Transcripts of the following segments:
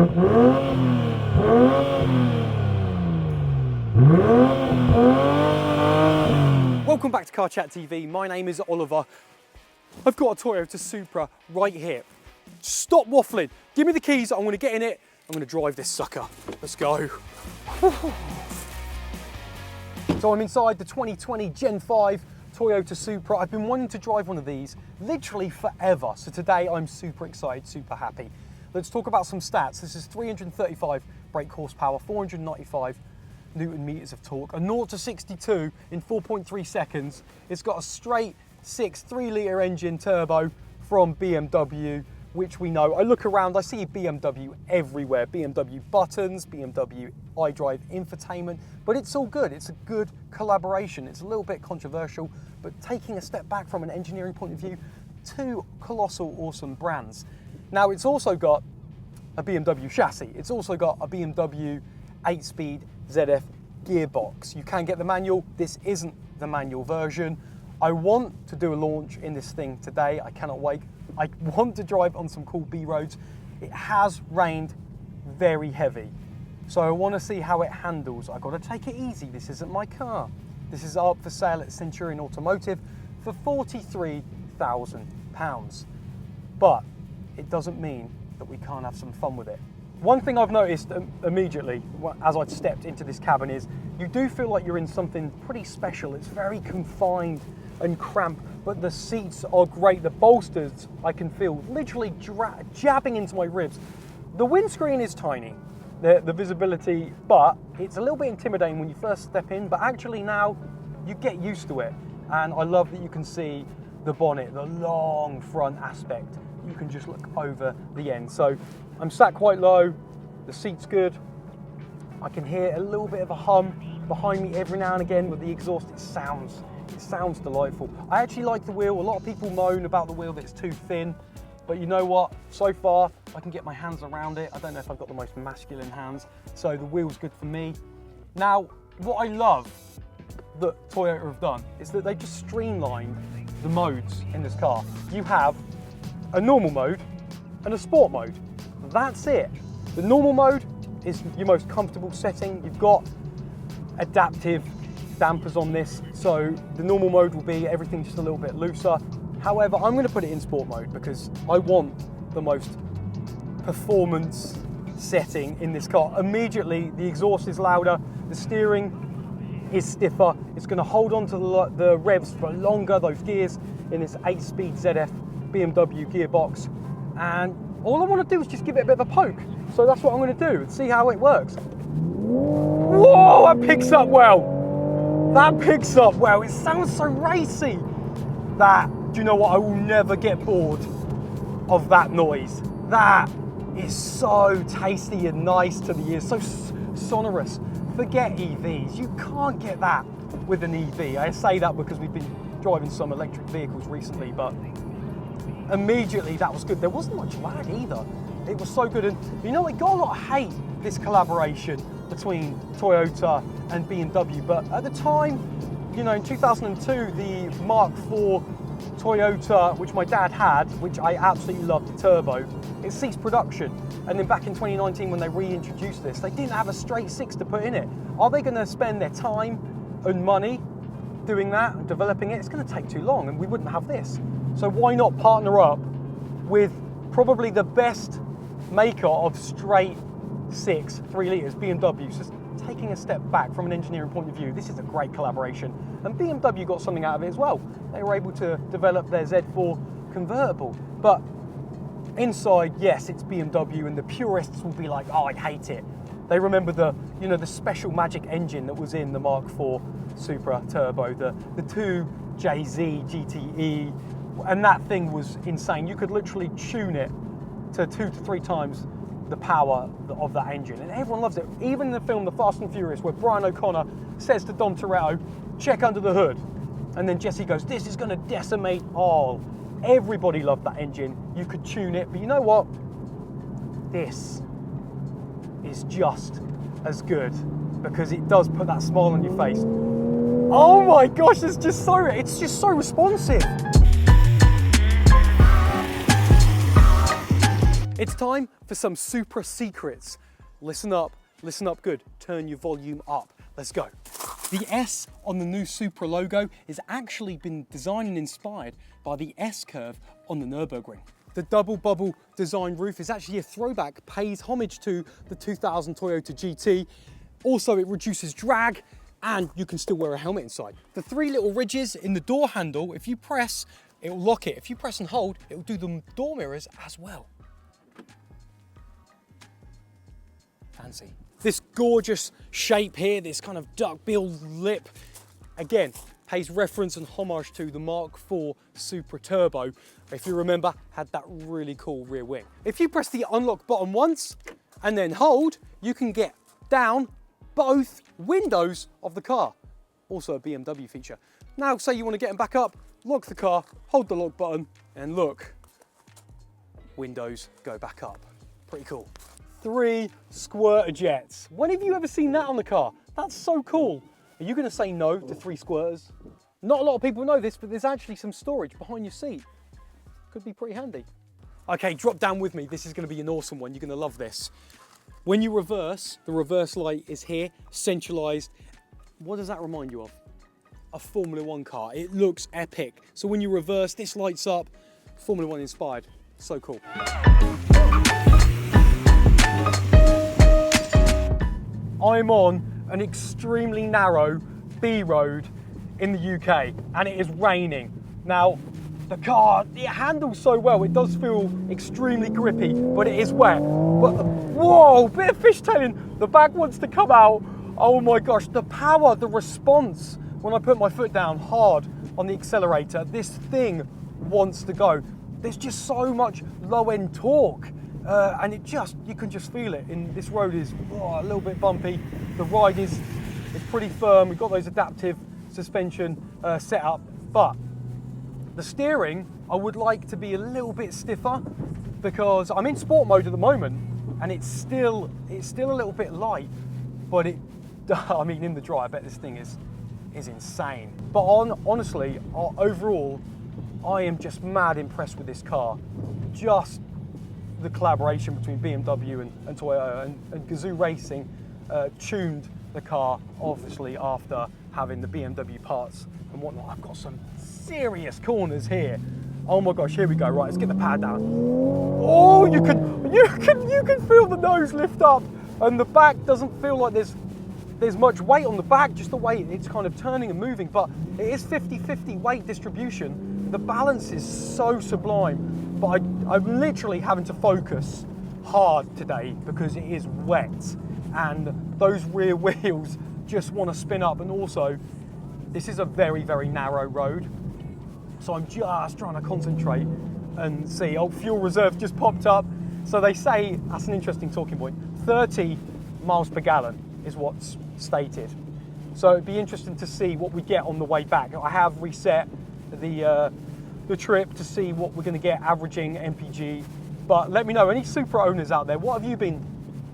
Welcome back to Car Chat TV. My name is Oliver. I've got a Toyota Supra right here. Stop waffling. Give me the keys. I'm going to get in it. I'm going to drive this sucker. Let's go. So I'm inside the 2020 Gen 5 Toyota Supra. I've been wanting to drive one of these literally forever. So today I'm super excited, super happy. Let's talk about some stats. This is 335 brake horsepower, 495 Newton meters of torque, a 0 to 62 in 4.3 seconds. It's got a straight 6 3-litre engine turbo from BMW, which we know. I look around, I see BMW everywhere. BMW buttons, BMW iDrive infotainment, but it's all good. It's a good collaboration. It's a little bit controversial, but taking a step back from an engineering point of view, two colossal awesome brands. Now it's also got a BMW chassis. It's also got a BMW 8-speed ZF gearbox. You can get the manual. This isn't the manual version. I want to do a launch in this thing today. I cannot wait. I want to drive on some cool B roads. It has rained very heavy, so I want to see how it handles. I've got to take it easy. This isn't my car. This is up for sale at Centurion Automotive for £43,000. But it doesn't mean that we can't have some fun with it. One thing I've noticed immediately as I've stepped into this cabin is you do feel like you're in something pretty special. It's very confined and cramped, but the seats are great. The bolsters I can feel literally jabbing into my ribs. The windscreen is tiny, the visibility, but it's a little bit intimidating when you first step in, but actually now you get used to it. And I love that you can see the bonnet, the long front aspect. You can just look over the end. So I'm sat quite low, the seat's good. I can hear a little bit of a hum behind me every now and again with the exhaust. It sounds delightful. I actually like the wheel. A lot of people moan about the wheel that it's too thin, but you know what? So far, I can get my hands around it. I don't know if I've got the most masculine hands, so the wheel's good for me. Now, what I love that Toyota have done is that they just streamlined the modes in this car. You have a normal mode and a sport mode. That's it. The normal mode is your most comfortable setting. You've got adaptive dampers on this, so the normal mode will be everything just a little bit looser. However, I'm going to put it in sport mode because I want the most performance setting in this car. Immediately, the exhaust is louder, the steering is stiffer, it's going to hold on to the revs for longer, those gears in this 8-speed ZF BMW gearbox, and all I want to do is just give it a bit of a poke. So that's what I'm going to do and see how it works. Whoa, that picks up well. That picks up well. It sounds so racy. Do you know what? I will never get bored of that noise. That is so tasty and nice to the ears, so sonorous. Forget EVs. You can't get that with an EV. I say that because we've been driving some electric vehicles recently, but immediately that was good. There wasn't much lag either. It was so good, and you know, it got a lot of hate, this collaboration between Toyota and BMW, but at the time, you know, in 2002, the Mark IV Toyota, which my dad had, which I absolutely loved, the turbo, it ceased production. And then back in 2019, when they reintroduced this, they didn't have a straight 6 to put in it. Are they going to spend their time and money doing that and developing it? It's going to take too long, and we wouldn't have this. So why not partner up with probably the best maker of straight 6 3 litres, BMW. So taking a step back from an engineering point of view, this is a great collaboration. And BMW got something out of it as well. They were able to develop their Z4 convertible. But inside, yes, it's BMW, and the purists will be like, oh, I hate it. They remember the special magic engine that was in the Mark IV Supra Turbo, the 2JZ GTE, and that thing was insane. You could literally tune it to 2 to 3 times the power of that engine, and everyone loves it. Even in the film The Fast and Furious, where Brian O'Connor says to Dom Toretto, check under the hood, and then Jesse goes, this is going to decimate all. Everybody loved that engine. You could tune it, but you know what? This is just as good, because it does put that smile on your face. Oh my gosh, it's just so responsive. It's time for some Supra secrets. Listen up good, turn your volume up. Let's go. The S on the new Supra logo has actually been designed and inspired by the S curve on the Nürburgring. The double bubble design roof is actually a throwback, pays homage to the 2000 Toyota GT. Also, it reduces drag and you can still wear a helmet inside. The three little ridges in the door handle, if you press, it will lock it. If you press and hold, it will do the door mirrors as well. Fancy. This gorgeous shape here, this kind of duck-bill lip, again, pays reference and homage to the Mark IV Supra Turbo. If you remember, had that really cool rear wing. If you press the unlock button once and then hold, you can get down both windows of the car. Also a BMW feature. Now, say you want to get them back up, lock the car, hold the lock button, and look, windows go back up. Pretty cool. 3 squirter jets. When have you ever seen that on the car? That's so cool. Are you going to say no to 3 squirters? Not a lot of people know this, but there's actually some storage behind your seat. Could be pretty handy. Okay, drop down with me. This is going to be an awesome one. You're going to love this. When you reverse, the reverse light is here, centralized. What does that remind you of? A Formula 1 car. It looks epic. So when you reverse, this lights up. Formula 1 inspired. So cool. I'm on an extremely narrow B road in the UK and it is raining. Now, the car, it handles so well, it does feel extremely grippy, but it is wet. But, whoa, bit of fishtailing, the back wants to come out. Oh my gosh, the power, the response, when I put my foot down hard on the accelerator, this thing wants to go. There's just so much low end torque. And you can just feel it. And this road is a little bit bumpy. The ride is pretty firm. We've got those adaptive suspension set up, but the steering, I would like to be a little bit stiffer because I'm in sport mode at the moment and it's still a little bit light, but I mean, in the dry, I bet this thing is insane. But honestly, overall, I am just mad impressed with this car. Just the collaboration between BMW and Toyota and Gazoo Racing tuned the car, obviously, after having the BMW parts and whatnot. I've got some serious corners here. Oh my gosh, here we go. Right, let's get the pad down. Oh, you can feel the nose lift up, and the back doesn't feel like there's much weight on the back, just the way it's kind of turning and moving, but it is 50-50 weight distribution. The balance is so sublime. But I'm literally having to focus hard today because it is wet and those rear wheels just want to spin up. And also, this is a very, very narrow road. So I'm just trying to concentrate and see. Oh, fuel reserve just popped up. So they say, that's an interesting talking point, 30 miles per gallon is what's stated. So it'd be interesting to see what we get on the way back. I have reset the trip to see what we're going to get averaging MPG, but let me know, any Supra owners out there, what have you been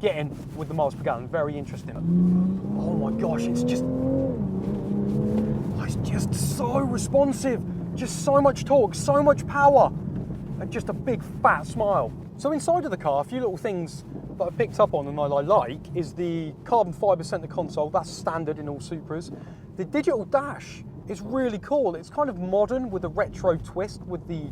getting with the miles per gallon? Very interesting. Oh my gosh, it's just so responsive, just so much torque, so much power, and just a big fat smile. So inside of the car, a few little things that I picked up on and I like is the carbon fibre centre console. That's standard in all Supras. The digital dash is really cool. It's kind of modern with a retro twist with the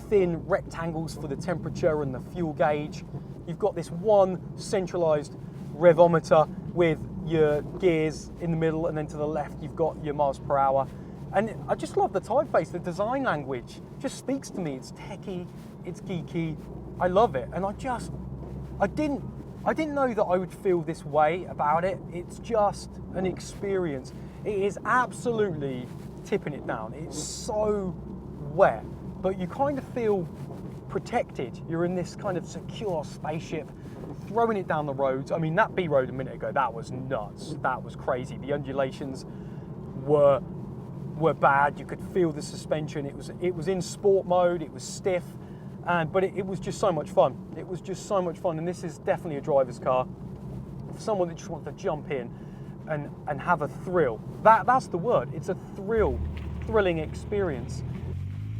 thin rectangles for the temperature and the fuel gauge. You've got this one centralized revometer with your gears in the middle, and then to the left you've got your miles per hour. And I just love the typeface, the design language just speaks to me. It's techie, it's geeky, I love it. And I didn't know that I would feel this way about it. It's just an experience. It is absolutely tipping it down. It's so wet, but you kind of feel protected. You're in this kind of secure spaceship, throwing it down the roads. I mean, that B road a minute ago, that was nuts. That was crazy. The undulations were bad. You could feel the suspension. It was in sport mode. It was stiff, but it was just so much fun. It was just so much fun, and this is definitely a driver's car for someone that just wants to jump in and have a thrill. That's the word. It's a thrilling experience.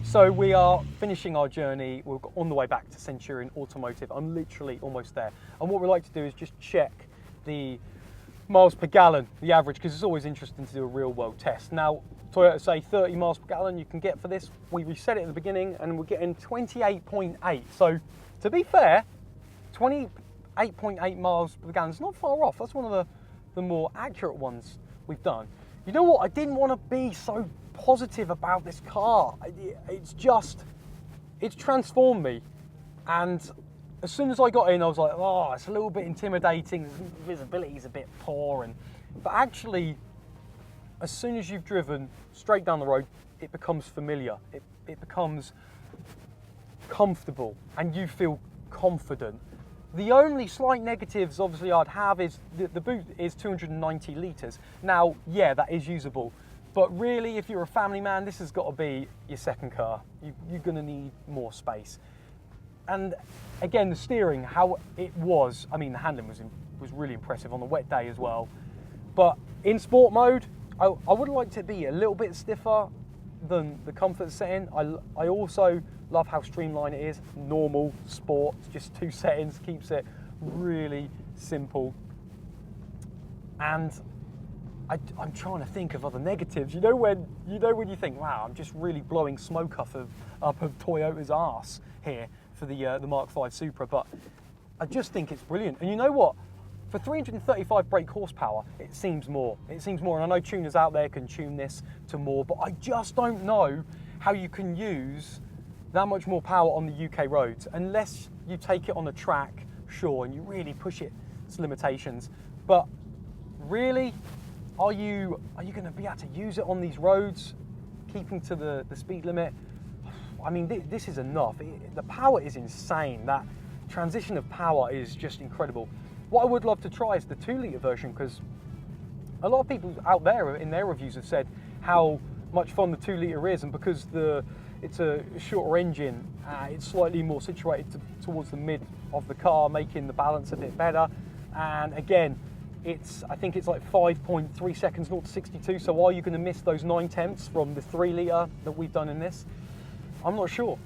So we are finishing our journey. We're on the way back to Centurion Automotive. I'm literally almost there. And what we like to do is just check the miles per gallon, the average, because it's always interesting to do a real world test. Now, Toyota say 30 miles per gallon you can get for this. We reset it at the beginning and we're getting 28.8. So to be fair, 28.8 miles per gallon is not far off. That's one of the more accurate ones we've done. You know what? I didn't want to be so positive about this car. It's transformed me. And as soon as I got in, I was like, oh, it's a little bit intimidating. Visibility is a bit poor. But actually, as soon as you've driven straight down the road, it becomes familiar. It becomes comfortable and you feel confident. The only slight negatives, obviously, I'd have is the boot is 290 litres. Now, yeah, that is usable. But really, if you're a family man, this has got to be your second car. You're going to need more space. And again, the steering, how it was, I mean, the handling was really impressive on the wet day as well. But in sport mode, I would like to be a little bit stiffer than the comfort setting. I also love how streamlined it is. Normal, sport, just 2 settings, keeps it really simple. And I'm trying to think of other negatives. You know when you think, wow, I'm just really blowing smoke up of Toyota's arse here for the Mark V Supra, but I just think it's brilliant. And you know what? For 335 brake horsepower, it seems more. It seems more, and I know tuners out there can tune this to more, but I just don't know how you can use that much more power on the UK roads unless you take it on the track, sure, and you really push its limitations. But really, are you going to be able to use it on these roads, keeping to the speed limit? I mean, this is enough. The power is insane. That transition of power is just incredible. What I would love to try is the 2-litre version, because a lot of people out there in their reviews have said how much fun the 2-litre is, and because it's a shorter engine, it's slightly more situated towards the mid of the car, making the balance a bit better. And again, I think it's like 5.3 seconds 0 to 62, so are you going to miss those 9/10ths from the 3-litre that we've done in this? I'm not sure,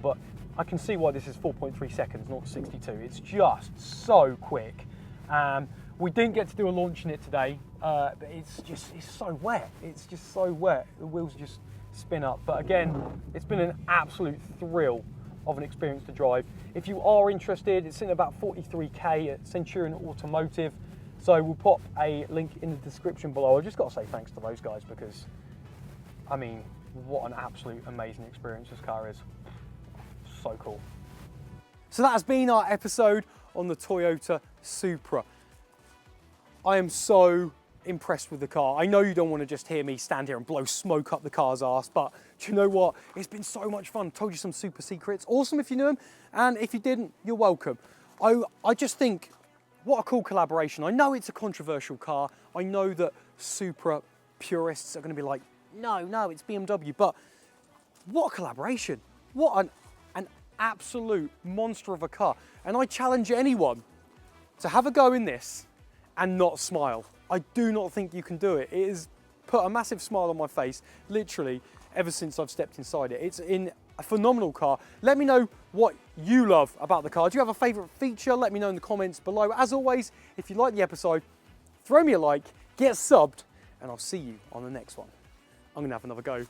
but I can see why this is 4.3 seconds 0 to 62. It's just so quick. We didn't get to do a launch in it today, but it's so wet. It's just so wet. The wheels just spin up. But again, it's been an absolute thrill of an experience to drive. If you are interested, it's in about 43k at Centurion Automotive. So we'll pop a link in the description below. I've just got to say thanks to those guys because, I mean, what an absolute amazing experience this car is. So cool. So that has been our episode on the Toyota Supra. I am so impressed with the car. I know you don't want to just hear me stand here and blow smoke up the car's arse, but do you know what? It's been so much fun. Told you some super secrets. Awesome if you knew them, and if you didn't, you're welcome. I just think, what a cool collaboration. I know it's a controversial car. I know that Supra purists are going to be like, no, it's BMW, but what a collaboration. What an absolute monster of a car. And I challenge anyone to have a go in this and not smile. I do not think you can do it. It has put a massive smile on my face, literally, ever since I've stepped inside it. It's in a phenomenal car. Let me know what you love about the car. Do you have a favourite feature? Let me know in the comments below. As always, if you like the episode, throw me a like, get subbed, and I'll see you on the next one. I'm gonna have another go.